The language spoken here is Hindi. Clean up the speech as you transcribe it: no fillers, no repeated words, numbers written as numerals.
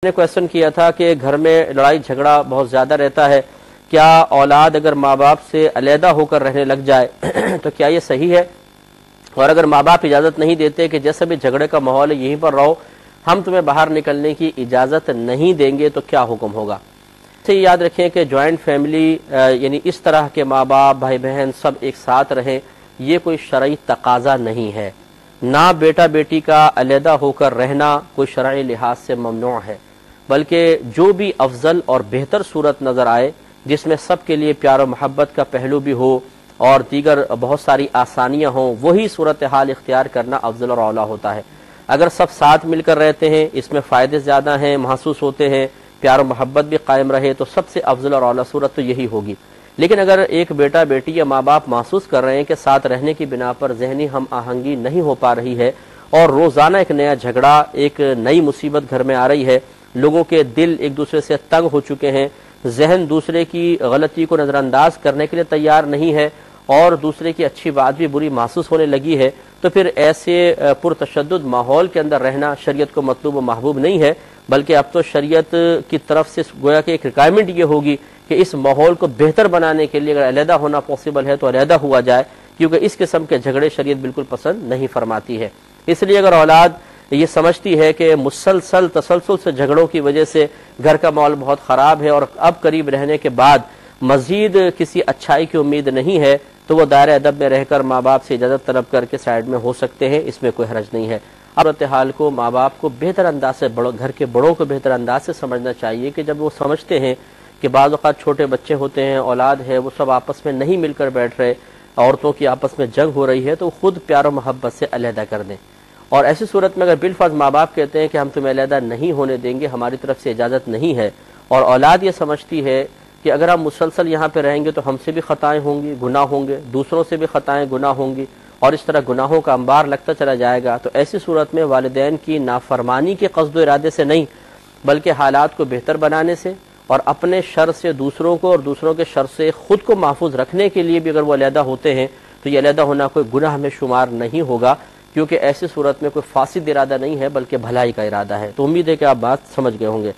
ने क्वेश्चन किया था कि घर में लड़ाई झगड़ा बहुत ज़्यादा रहता है, क्या औलाद अगर माँ बाप से अलहदा होकर रहने लग जाए तो क्या ये सही है? और अगर माँ बाप इजाज़त नहीं देते कि जैसे भी झगड़े का माहौल है यहीं पर रहो, हम तुम्हें बाहर निकलने की इजाज़त नहीं देंगे, तो क्या हुक्म होगा? इसे याद रखें कि जॉइंट फैमिली यानी इस तरह के माँ बाप भाई बहन सब एक साथ रहें, ये कोई शरई तकाजा नहीं है। ना बेटा बेटी का अलहदा होकर रहना कोई शरई लिहाज से ममनू है, बल्कि जो भी अफजल और बेहतर सूरत नज़र आए जिसमें सबके लिए प्यार और मोहब्बत का पहलू भी हो और दीगर बहुत सारी आसानियाँ हों, वही सूरत हाल इख्तियार करना अफजल और औला होता है। अगर सब साथ मिलकर रहते हैं, इसमें फ़ायदे ज़्यादा हैं, महसूस होते हैं, प्यार और मोहब्बत भी कायम रहे, तो सबसे अफजल और औला सूरत तो यही होगी। लेकिन अगर एक बेटा बेटी या माँ बाप महसूस कर रहे हैं कि साथ रहने की बिना पर जहनी हम आहंगी नहीं हो पा रही है और रोज़ाना एक नया झगड़ा, एक नई मुसीबत घर में आ रही है, लोगों के दिल एक दूसरे से तंग हो चुके हैं, जहन दूसरे की गलती को नज़रअंदाज करने के लिए तैयार नहीं है और दूसरे की अच्छी बात भी बुरी महसूस होने लगी है, तो फिर ऐसे पुरतशद्दुद माहौल के अंदर रहना शरीयत को मतलूब व महबूब नहीं है। बल्कि अब तो शरीयत की तरफ से गोया कि एक रिक्वायरमेंट ये होगी कि इस माहौल को बेहतर बनाने के लिए अगर अलहदा होना पॉसिबल है तो अलहदा हुआ जाए, क्योंकि इस किस्म के झगड़े शरीयत बिल्कुल पसंद नहीं फरमाती है। इसलिए अगर औलाद ये समझती है कि मुसलसल तसलसल से झगड़ों की वजह से घर का माहौल बहुत ख़राब है और अब करीब रहने के बाद मज़ीद किसी अच्छाई की उम्मीद नहीं है, तो वो दायरे अदब में रहकर माँ बाप से इजाज़त तलब करके साइड में हो सकते हैं, इसमें कोई हरज नहीं है। सूरत हाल को माँ बाप को बेहतर अंदाज से, घर के बड़ों को बेहतर अंदाज से समझना चाहिए कि जब वो समझते हैं कि बाज़ औक़ात छोटे बच्चे होते हैं, औलाद है, वो सब आपस में नहीं मिलकर बैठ रहे, औरतों की आपस में जंग हो रही है, तो खुद प्यार और मोहब्बत से अलहदा कर दें। और ऐसी सूरत में अगर बिलफर्ज माँ बाप कहते हैं कि हम तुम्हें अलहदा नहीं होने देंगे, हमारी तरफ से इजाज़त नहीं है, और औलाद ये समझती है कि अगर हम मुसलसल यहाँ पे रहेंगे तो हमसे भी ख़ताएँ होंगी, गुनाह होंगे, दूसरों से भी ख़ताएँ गुनाह होंगी और इस तरह गुनाहों का अंबार लगता चला जाएगा, तो ऐसी सूरत में वालिदैन की नाफरमानी के क़स्द इरादे से नहीं, बल्कि हालात को बेहतर बनाने से और अपने शर से दूसरों को और दूसरों के शर से ख़ुद को महफूज रखने के लिए भी अगर वो अलहदा होते हैं तो ये अलहदा होना कोई गुनाह में शुमार नहीं होगा, क्योंकि ऐसी सूरत में कोई फासिद इरादा नहीं है बल्कि भलाई का इरादा है। तो उम्मीद है कि आप बात समझ गए होंगे।